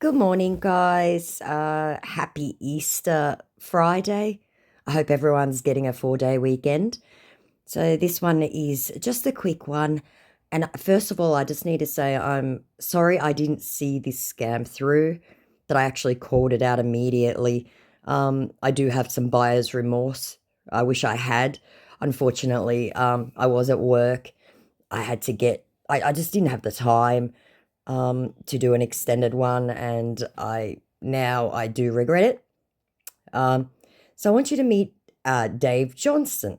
Good morning, guys. Happy Easter Friday. I hope everyone's getting a 4-day weekend. So, this one is just a quick one. And first of all, I just need to say I'm sorry I didn't see this scam through, that I actually called it out immediately. I do have some buyer's remorse. I wish I had. Unfortunately, I was at work. I just didn't have the time to do an extended one, and I do regret it. Um, so I want you to meet Dave Johnson.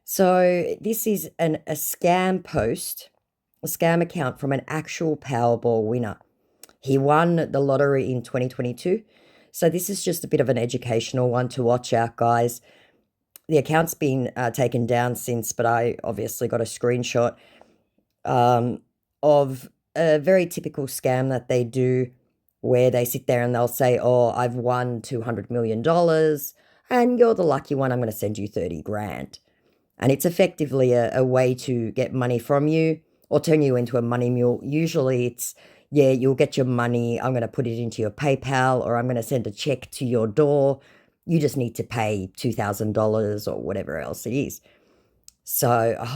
So this is a scam post, a scam account from an actual Powerball winner. He won the lottery in 2022. So this is just a bit of an educational one to watch out, guys. The account's been taken down since, but I obviously got a screenshot of a very typical scam that they do, where they sit there and they'll say, "Oh, I've won $200 million and you're the lucky one. I'm going to send you 30 grand." And it's effectively a way to get money from you or turn you into a money mule. Usually it's, yeah, you'll get your money. I'm going to put it into your PayPal, or I'm going to send a check to your door. You just need to pay $2,000 or whatever else it is. So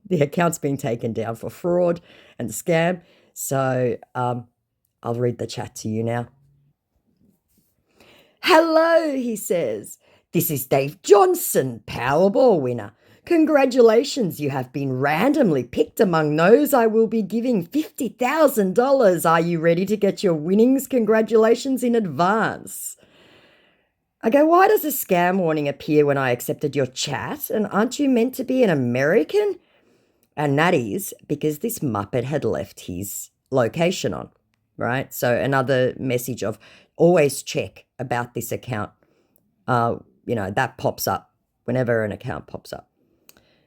the account's been taken down for fraud and scam. So I'll read the chat to you now. "Hello," he says. "This is Dave Johnson, Powerball winner. Congratulations, you have been randomly picked among those I will be giving $50,000. Are you ready to get your winnings? Congratulations in advance." I go, "Why does a scam warning appear when I accepted your chat? And aren't you meant to be an American?" And that is because this Muppet had left his location on, right? So another message of always check about this account. That pops up whenever an account pops up.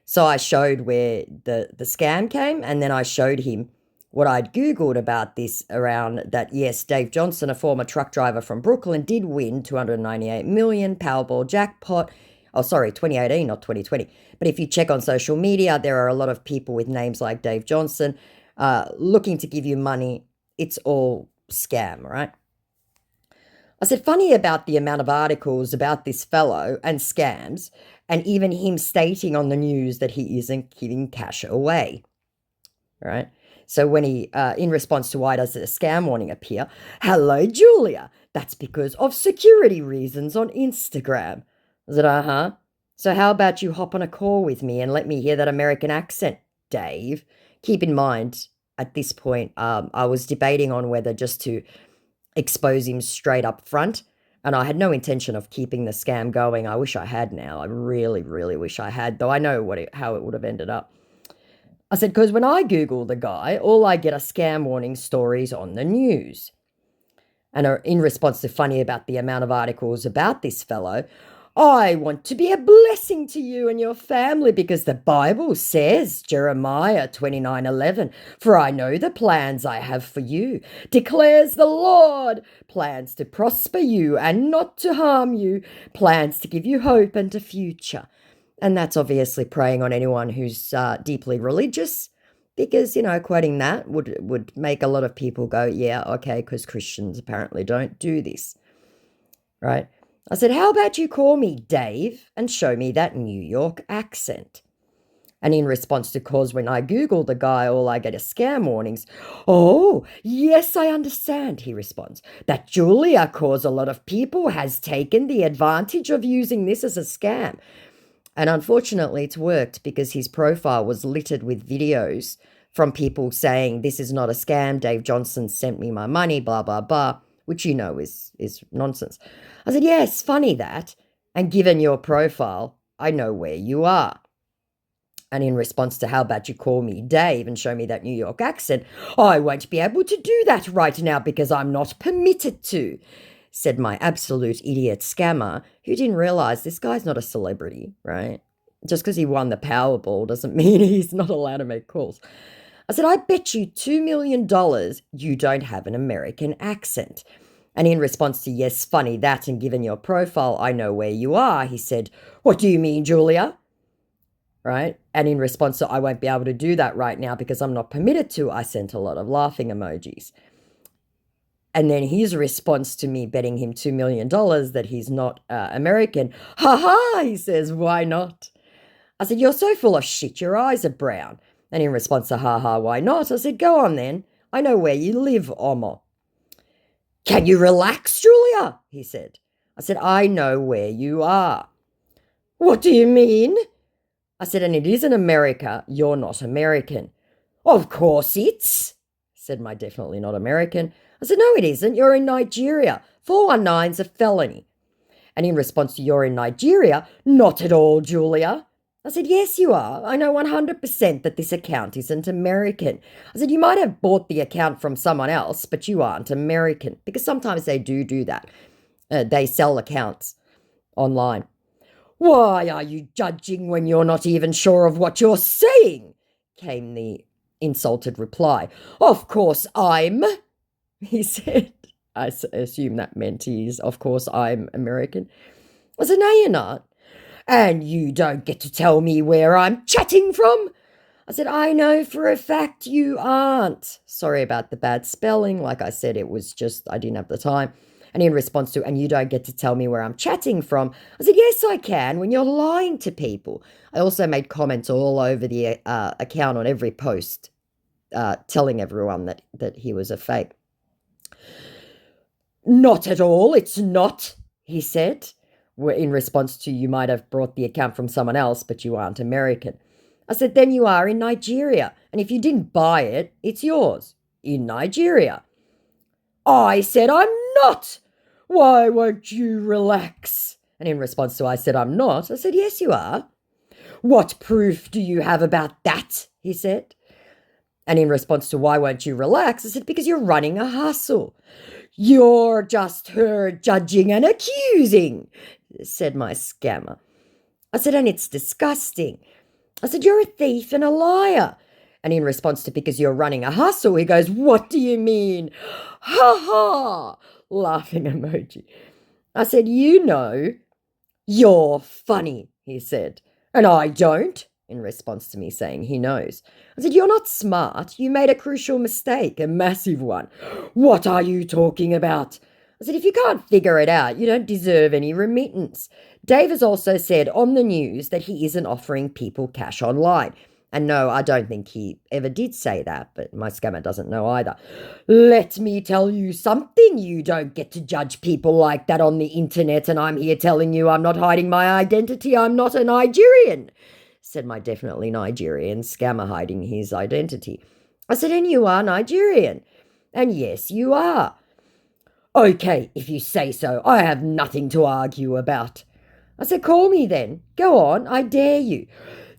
So I showed where the scam came, and then I showed him what I'd Googled about this around that. Yes, Dave Johnson, a former truck driver from Brooklyn, did win 298 million Powerball jackpot. Oh, sorry, 2018, not 2020. But if you check on social media, there are a lot of people with names like Dave Johnson looking to give you money. It's all scam, right? I said, funny about the amount of articles about this fellow and scams, and even him stating on the news that he isn't giving cash away, right? So when he, in response to why does a scam warning appear, "Hello, Julia. That's because of security reasons on Instagram." I said, "Uh-huh. So how about you hop on a call with me and let me hear that American accent, Dave?" Keep in mind, at this point, I was debating on whether just to expose him straight up front, and I had no intention of keeping the scam going. I wish I had now. I really, really wish I had, though I know how it would have ended up. I said, "Because when I Google the guy, all I get are scam warning stories on the news." And in response to funny about the amount of articles about this fellow, "I want to be a blessing to you and your family because the Bible says, Jeremiah 29:11, for I know the plans I have for you, declares the Lord, plans to prosper you and not to harm you, plans to give you hope and a future." And that's obviously preying on anyone who's deeply religious, because, quoting that would make a lot of people go, yeah, okay, because Christians apparently don't do this, right? I said, "How about you call me Dave and show me that New York accent?" And in response to cause when I Google the guy, all I get are scam warnings. "Oh, yes, I understand," he responds, "that Julia cause a lot of people has taken the advantage of using this as a scam." And unfortunately, it's worked because his profile was littered with videos from people saying, "This is not a scam. Dave Johnson sent me my money, blah, blah, blah," which is nonsense. I said, "Yes, funny that. And given your profile, I know where you are." And in response to, "How about you call me Dave and show me that New York accent?" "I won't be able to do that right now because I'm not permitted to," said my absolute idiot scammer, who didn't realize this guy's not a celebrity, right? Just because he won the Powerball doesn't mean he's not allowed to make calls. I said, "I bet you $2 million you don't have an American accent." And in response to, "Yes, funny that, and given your profile, I know where you are," he said, "What do you mean, Julia?" Right? And in response to, "I won't be able to do that right now because I'm not permitted to," I sent a lot of laughing emojis. And then his response to me betting him $2 million that he's not American, ha ha, he says, why not? I said, you're so full of shit, your eyes are brown. And in response to ha ha, why not? I said, go on then. I know where you live, Omo. Can you relax, Julia? He said. I said, I know where you are. What do you mean? I said, and it isn't America. You're not American. Of course it's, said my definitely not American. I said, no, it isn't. You're in Nigeria. 419's a felony. And in response to you're in Nigeria, not at all, Julia. I said, yes, you are. I know 100% that this account isn't American. I said, you might have bought the account from someone else, but you aren't American. Because sometimes they do that. They sell accounts online. Why are you judging when you're not even sure of what you're saying? Came the insulted reply. Of course I'm, he said. I assume that meant of course I'm American. I said, no, you're not. And you don't get to tell me where I'm chatting from. I said, I know for a fact you aren't. Sorry about the bad spelling. Like I said, it was just, I didn't have the time. And in response to, and you don't get to tell me where I'm chatting from, I said, yes, I can, when you're lying to people. I also made comments all over the account on every post, telling everyone that he was a fake. Not at all, it's not, he said, in response to, you might have brought the account from someone else, but you aren't American. I said, then you are in Nigeria, and if you didn't buy it, it's yours, in Nigeria. I said, I'm not. Why won't you relax? And in response to I said, I'm not, I said, yes, you are. What proof do you have about that? He said. And in response to why won't you relax? I said, because you're running a hustle. You're just her judging and accusing, said my scammer. I said, and it's disgusting. I said, you're a thief and a liar. And in response to because you're running a hustle, he goes, what do you mean? Ha ha, laughing emoji. I said, you know, you're funny, he said. And I don't, in response to me saying he knows. I said, you're not smart. You made a crucial mistake, a massive one. What are you talking about? I said, if you can't figure it out, you don't deserve any remittance. Dave has also said on the news that he isn't offering people cash online. And no, I don't think he ever did say that, but my scammer doesn't know either. Let me tell you something. You don't get to judge people like that on the internet, and I'm here telling you I'm not hiding my identity. I'm not a Nigerian, said my definitely Nigerian scammer hiding his identity. I said, and you are Nigerian. And yes, you are. Okay, if you say so, I have nothing to argue about. I said, call me then. Go on, I dare you.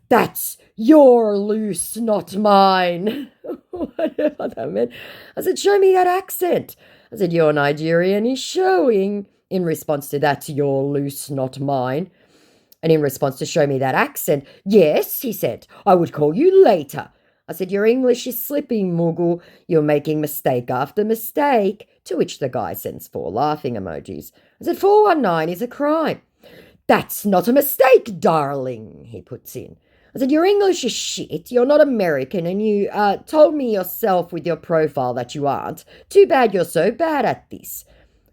That's your loose, not mine. Whatever that meant. I said, show me that accent. I said, your Nigerian is showing. In response to that's your loose, not mine. And in response to show me that accent, yes, he said, I would call you later. I said, your English is slipping, Mughal. You're making mistake after mistake. To which the guy sends 4 laughing emojis. I said, 419 is a crime. That's not a mistake, darling, he puts in. I said, your English is shit. You're not American, and you told me yourself with your profile that you aren't. Too bad you're so bad at this.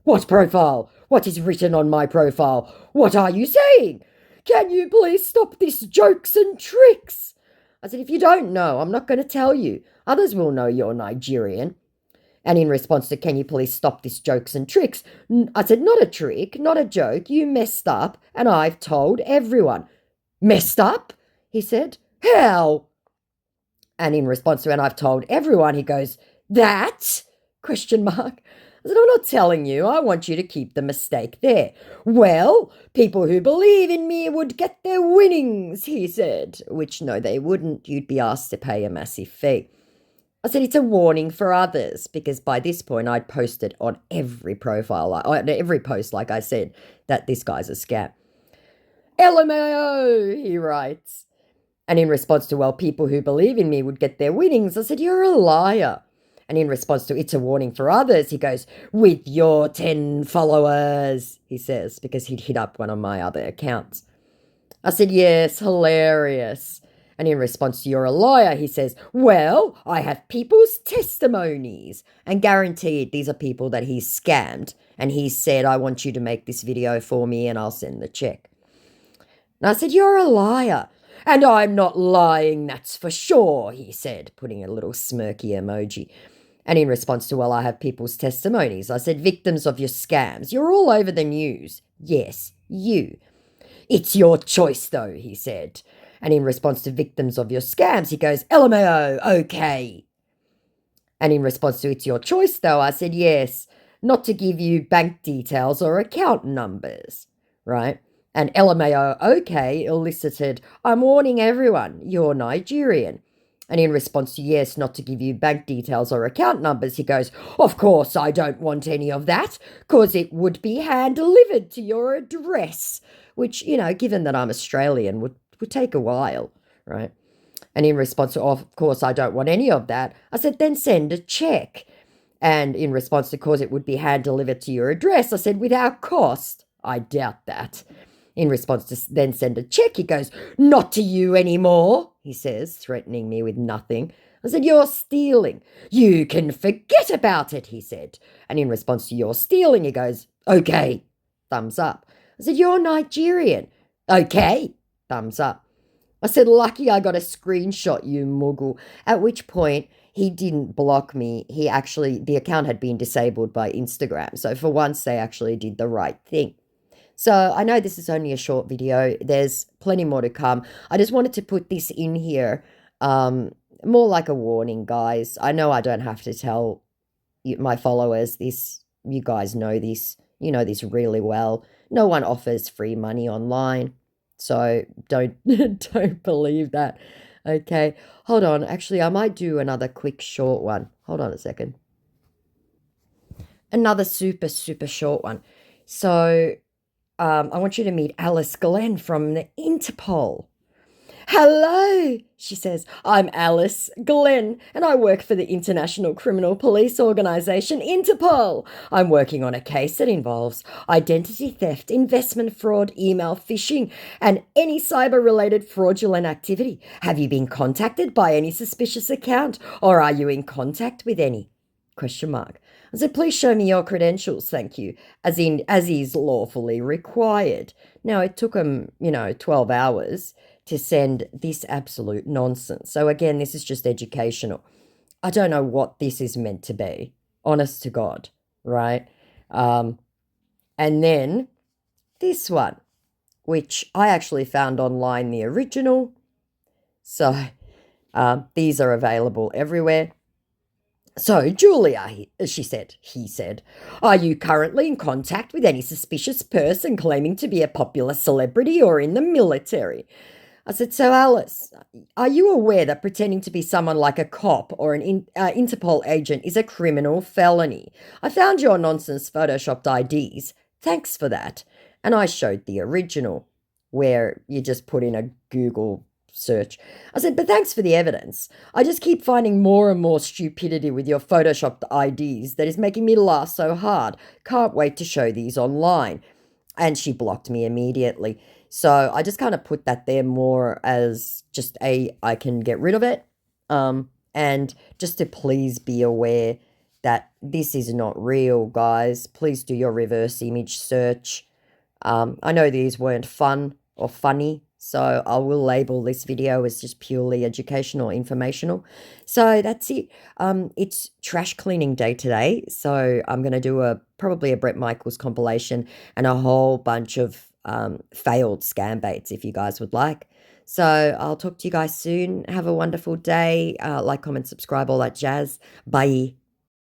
What profile? What is written on my profile? What are you saying? Can you please stop this jokes and tricks? I said, if you don't know, I'm not going to tell you. Others will know you're Nigerian. And in response to, can you please stop this jokes and tricks? I said, not a trick, not a joke. You messed up, and I've told everyone. Messed up? He said. How? And in response to, and I've told everyone, he goes, that? Question mark. I said, I'm not telling you. I want you to keep the mistake there. Well, people who believe in me would get their winnings, he said. Which, no, they wouldn't. You'd be asked to pay a massive fee. I said, it's a warning for others, because by this point I'd posted on every profile, on every post, like I said, that this guy's a scam. LMAO, he writes. And in response to, well, people who believe in me would get their winnings, I said, you're a liar. And in response to, it's a warning for others, he goes, with your 10 followers, he says, because he'd hit up one of my other accounts. I said, yes, hilarious. And in response to "you're a liar," he says, "Well, I have people's testimonies." And guaranteed these are people that he's scammed. And he said, "I want you to make this video for me and I'll send the check." And I said, "You're a liar." "And I'm not lying, that's for sure," he said, putting a little smirky emoji. And in response to, "Well, I have people's testimonies," I said, "Victims of your scams. You're all over the news." "Yes, you." "It's your choice, though," he said. And in response to "victims of your scams," he goes, "LMAO, okay." And in response to "it's your choice, though," I said, "Yes, not to give you bank details or account numbers," right? And LMAO, okay, elicited, "I'm warning everyone, you're Nigerian." And in response to "yes, not to give you bank details or account numbers," he goes, "Of course I don't want any of that, because it would be hand-delivered to your address," which, given that I'm Australian, would take a while, right? And in response to "of course I don't want any of that," I said, "Then send a check." And in response to "cause it would be hand-delivered to your address," I said, "Without cost." "I doubt that." In response to "then send a check," he goes, "Not to you anymore," he says, threatening me with nothing. I said, "You're stealing." "You can forget about it," he said. And in response to "you're stealing," he goes, "Okay," thumbs up. I said, "You're Nigerian." "Okay," thumbs up. I said, "Lucky I got a screenshot, you muggle." At which point he didn't block me. The account had been disabled by Instagram. So for once they actually did the right thing. So I know this is only a short video. There's plenty more to come. I just wanted to put this in here, more like a warning, guys. I know I don't have to tell my followers this. You guys know this. You know this really well. No one offers free money online. So don't don't believe that. Okay. Hold on. Actually, I might do another quick short one. Hold on a second. Another super, super short one. So I want you to meet Alice Glenn from the Interpol. "Hello," she says. "I'm Alice Glenn, and I work for the International Criminal Police Organization, Interpol. I'm working on a case that involves identity theft, investment fraud, email phishing, and any cyber-related fraudulent activity. Have you been contacted by any suspicious account, or are you in contact with any? Question mark. I said, "Please show me your credentials, thank you," as is lawfully required. Now, it took them, 12 hours to send this absolute nonsense. So again, this is just educational. I don't know what this is meant to be, honest to God, right? And then this one, which I actually found online, the original. So these are available everywhere. "So, Julia," he said, "are you currently in contact with any suspicious person claiming to be a popular celebrity or in the military?" I said, "So, Alice, are you aware that pretending to be someone like a cop or an Interpol agent is a criminal felony? I found your nonsense photoshopped IDs. Thanks for that." And I showed the original, where you just put in a Google search. I said, "But thanks for the evidence. I just keep finding more and more stupidity with your photoshopped IDs that is making me laugh so hard. Can't wait to show these online." And she blocked me immediately. So I just kind of put that there more as just I can get rid of it. And just to please be aware that this is not real, guys. Please do your reverse image search. I know these weren't fun or funny, so I will label this video as just purely educational, informational. So that's it. It's trash cleaning day today, so I'm going to do probably a Brett Michaels compilation and a whole bunch of failed scam baits if you guys would like. So I'll talk to you guys soon. Have a wonderful day. Like, comment, subscribe, all that jazz. Bye.